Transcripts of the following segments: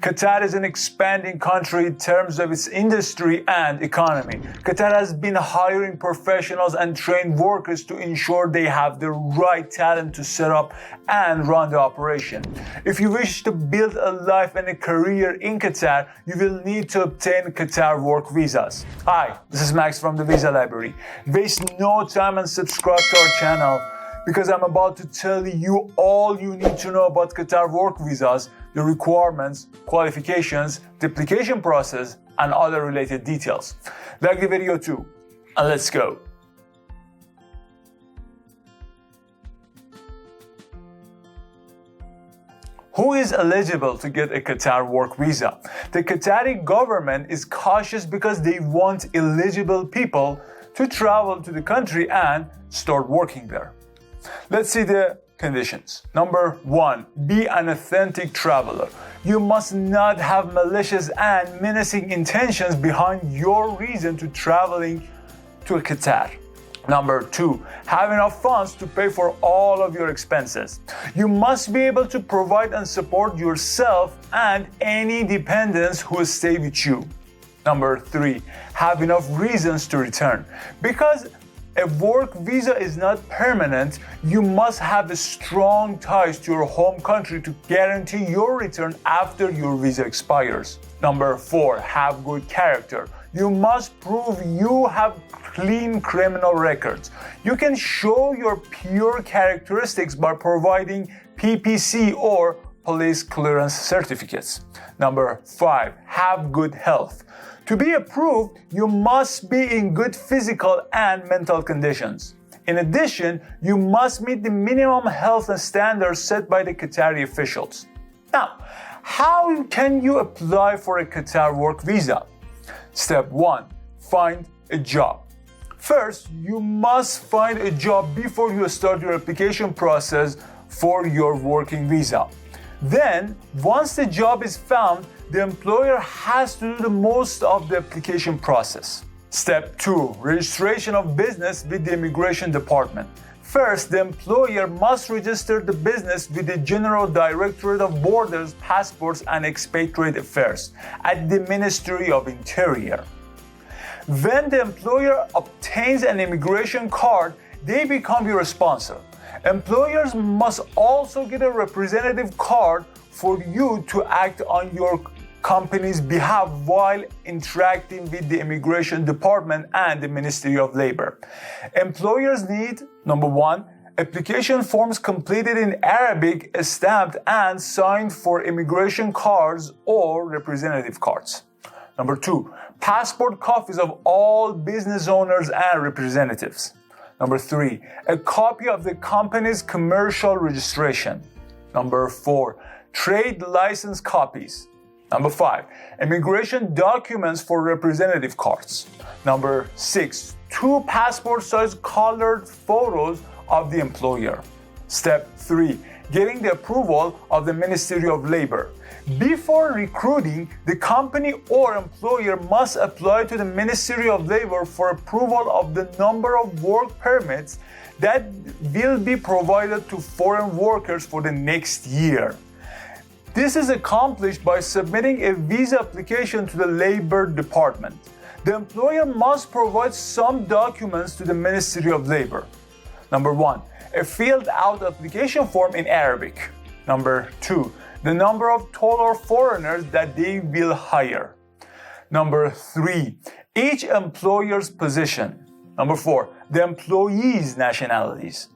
Qatar is an expanding country in terms of its industry and economy. Qatar has been hiring professionals and trained workers to ensure they have the right talent to set up and run the operation. If you wish to build a life and a career in Qatar, you will need to obtain Qatar work visas. Hi, this is Max from the Visa Library. Waste no time and subscribe to our channel, because I'm about to tell you all you need to know about Qatar work visas, the requirements, qualifications, the application process, and other related details. Like the video too, and let's go. Who is eligible to get a Qatar work visa? The Qatari government is cautious because they want eligible people to travel to the country and start working there. Let's see the conditions. Number 1, be an authentic traveler. You must not have malicious and menacing intentions behind your reason to traveling to Qatar. Number 2, have enough funds to pay for all of your expenses. You must be able to provide and support yourself and any dependents who stay with you. Number 3, have enough reasons to return. Because a work visa is not permanent, you must have strong ties to your home country to guarantee your return after your visa expires. Number 4, have good character. You must prove you have clean criminal records. You can show your pure characteristics by providing PPC or police clearance certificates. Number 5, have good health. To be approved, you must be in good physical and mental conditions. In addition, you must meet the minimum health standards set by the Qatari officials. Now, how can you apply for a Qatar work visa? Step 1, find a job. First, you must find a job before you start your application process for your working visa. Then, once the job is found, the employer has to do the most of the application process. Step 2, registration of business with the Immigration Department. First, the employer must register the business with the General Directorate of Borders, Passports and Expatriate Affairs at the Ministry of Interior. When the employer obtains an immigration card, they become your sponsor. Employers must also get a representative card for you to act on your company's behalf while interacting with the Immigration Department and the Ministry of Labor. Employers need, number 1, application forms completed in Arabic, stamped and signed for immigration cards or representative cards. Number 2, passport copies of all business owners and representatives. Number 3, a copy of the company's commercial registration. Number 4, trade license copies. Number 5, immigration documents for representative cards. Number 6, 2 passport-sized colored photos of the employer. Step 3, getting the approval of the Ministry of Labor. Before recruiting, the company or employer must apply to the Ministry of Labor for approval of the number of work permits that will be provided to foreign workers for the next year. This is accomplished by submitting a visa application to the Labor Department. The employer must provide some documents to the Ministry of Labor. Number 1, a filled-out application form in Arabic. Number 2, the number of total foreigners that they will hire. Number 3, each employer's position. Number 4, the employees' nationalities.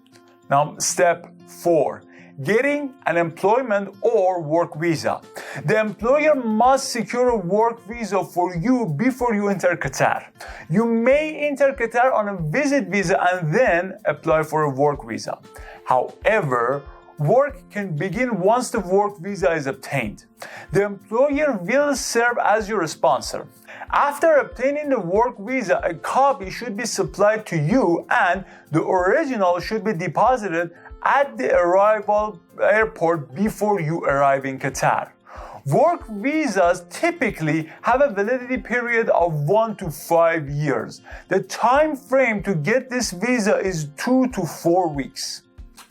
Now, step 4, getting an employment or work visa. The employer must secure a work visa for you before you enter Qatar. You may enter Qatar on a visit visa and then apply for a work visa. However, work can begin once the work visa is obtained. The employer will serve as your sponsor. After obtaining the work visa, a copy should be supplied to you and the original should be deposited at the arrival airport before you arrive in Qatar. Work visas typically have a validity period of 1 to 5 years. The time frame to get this visa is 2 to 4 weeks.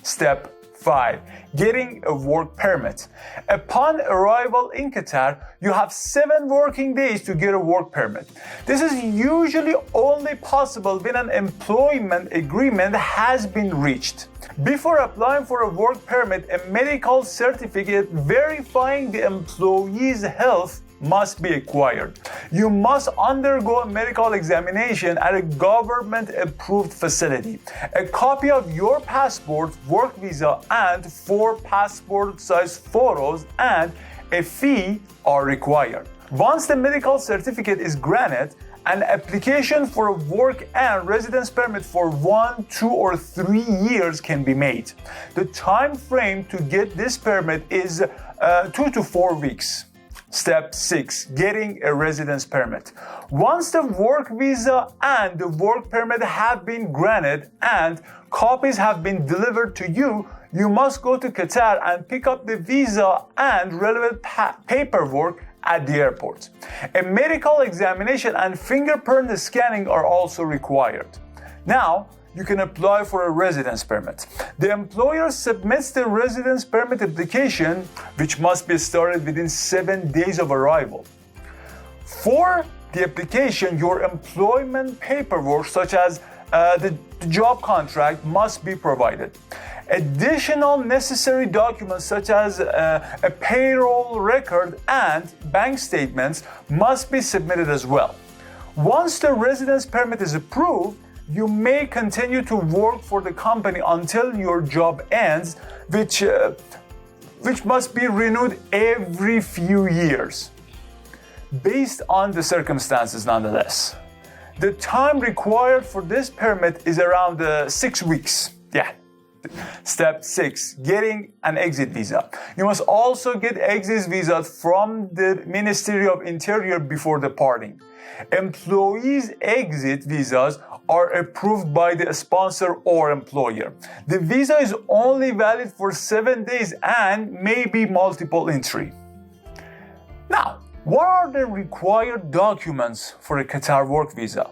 Step 5. Getting a work permit. Upon arrival in Qatar, you have 7 working days to get a work permit. This is usually only possible when an employment agreement has been reached. Before applying for a work permit, a medical certificate verifying the employee's health must be acquired. You must undergo a medical examination at a government-approved facility. A copy of your passport, work visa, and 4 passport-sized photos and a fee are required. Once the medical certificate is granted, an application for a work and residence permit for 1, 2, or 3 years can be made. The time frame to get this permit is 2 to 4 weeks. Step 6. Getting a residence permit. Once the work visa and the work permit have been granted and copies have been delivered to you, you must go to Qatar and pick up the visa and relevant paperwork at the airport. A medical examination and fingerprint scanning are also required. Now, you can apply for a residence permit. The employer submits the residence permit application, which must be started within 7 days of arrival. For the application, your employment paperwork, such as the job contract, must be provided. Additional necessary documents such as a payroll record and bank statements must be submitted as well. Once the residence permit is approved, you may continue to work for the company until your job ends, which must be renewed every few years, based on the circumstances nonetheless. The time required for this permit is around 6 weeks. Step 6. Getting an exit visa. You must also get exit visa from the Ministry of Interior before departing. Employees' exit visas are approved by the sponsor or employer. The visa is only valid for 7 days and may be multiple entry. Now, what are the required documents for a Qatar work visa?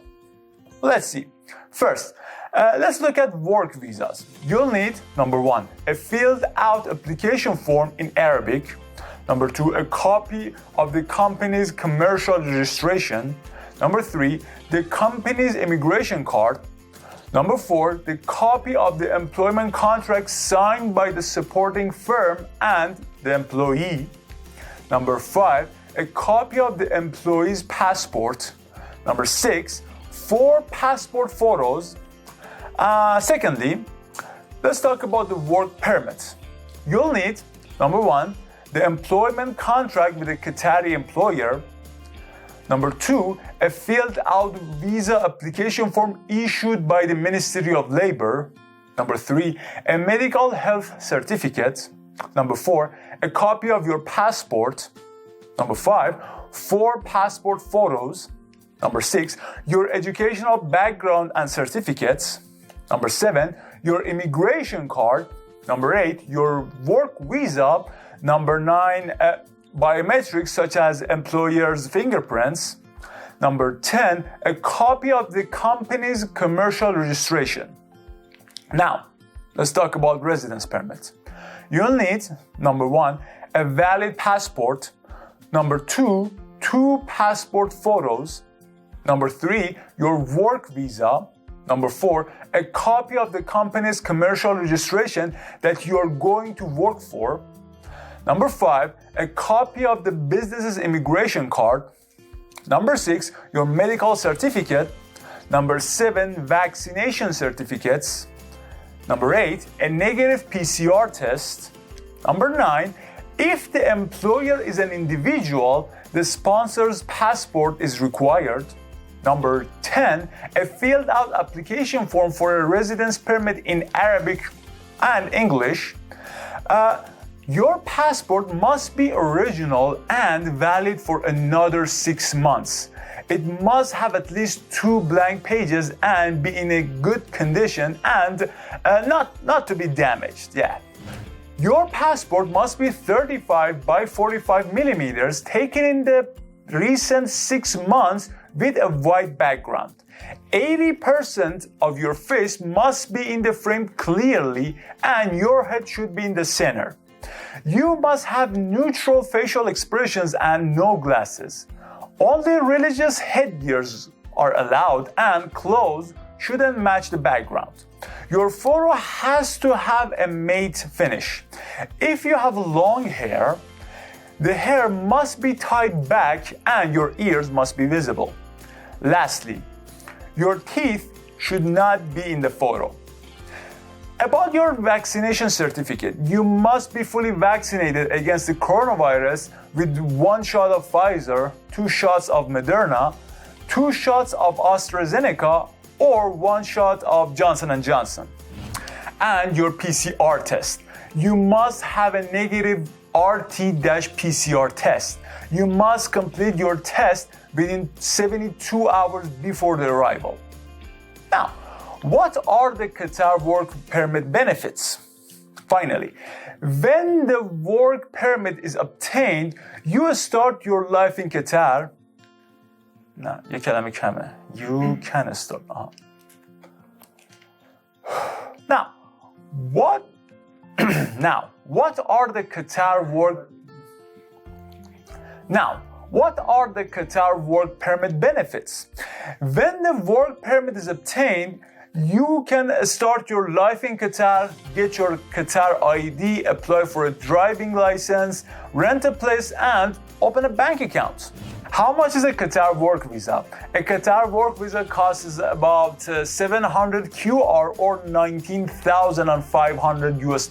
Let's see. First, let's look at work visas. You'll need, number 1, a filled out application form in Arabic. Number 2, a copy of the company's commercial registration. Number 3, the company's immigration card. Number 4, the copy of the employment contract signed by the supporting firm and the employee. Number 5, a copy of the employee's passport. Number 6, 4 passport photos. Secondly, let's talk about the work permit. You'll need, number 1, the employment contract with a Qatari employer. Number 2, a filled out visa application form issued by the Ministry of Labor. Number 3, a medical health certificate. Number 4, a copy of your passport. Number 5, 4 passport photos. Number 6, your educational background and certificates. Number 7, your immigration card. Number 8, your work visa. Number 9, biometrics such as employer's fingerprints. Number 10, a copy of the company's commercial registration. Now, let's talk about residence permit. You'll need, number 1, a valid passport. Number 2, 2 passport photos. Number 3, your work visa. Number 4, a copy of the company's commercial registration that you are going to work for. Number 5, a copy of the business's immigration card. Number 6, your medical certificate. Number 7, vaccination certificates. Number 8, a negative PCR test. Number 9, if the employer is an individual, the sponsor's passport is required. Number 10, a filled out application form for a residence permit in Arabic and English. Your passport must be original and valid for another 6 months. It must have at least 2 blank pages and be in a good condition and not to be damaged. Your passport must be 35 by 45 millimeters, taken in the recent 6 months with a white background. 80% of your face must be in the frame clearly and your head should be in the center. You must have neutral facial expressions and no glasses. Only religious headgears are allowed and clothes shouldn't match the background. Your photo has to have a matte finish. If you have long hair, the hair must be tied back and your ears must be visible. Lastly, your teeth should not be in the photo. About your vaccination certificate, you must be fully vaccinated against the coronavirus with 1 shot of Pfizer, 2 shots of Moderna, 2 shots of AstraZeneca, or 1 shot of Johnson & Johnson. And your PCR test. You must have a negative RT-PCR test. You must complete your test within 72 hours before the arrival. Now, what are the Qatar work permit benefits? Finally, when the work permit is obtained, you start your life in Qatar. No, یک کلمه کمه. You can start. Now, what are the Qatar work permit benefits? When the work permit is obtained, you can start your life in Qatar, get your Qatar ID, apply for a driving license, rent a place, and open a bank account. How much is a Qatar work visa? A Qatar work visa costs about 700 QR or $19,500 US.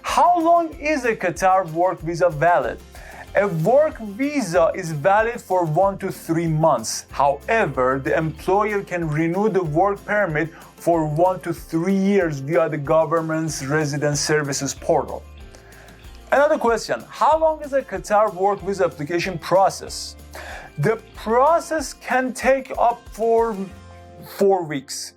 How long is a Qatar work visa valid? A work visa is valid for 1 to 3 months. However, the employer can renew the work permit for 1 to 3 years via the government's resident services portal. Another question, how long is a Qatar work visa application process? The process can take up for 4 weeks.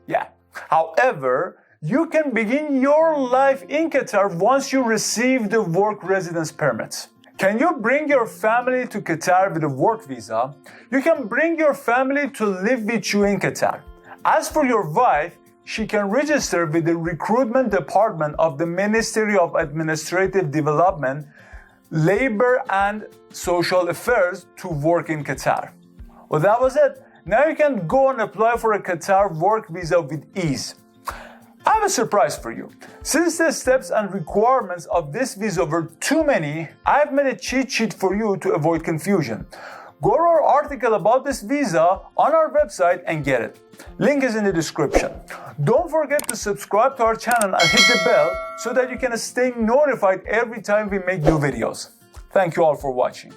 However, you can begin your life in Qatar once you receive the work residence permit. Can you bring your family to Qatar with a work visa? You can bring your family to live with you in Qatar. As for your wife, she can register with the Recruitment Department of the Ministry of Administrative Development, Labor and Social Affairs to work in Qatar. Well, that was it. Now you can go and apply for a Qatar work visa with ease. I have a surprise for you. Since the steps and requirements of this visa were too many, I've made a cheat sheet for you to avoid confusion. Go to our article about this visa on our website and get it. Link is in the description. Don't forget to subscribe to our channel and hit the bell so that you can stay notified every time we make new videos. Thank you all for watching.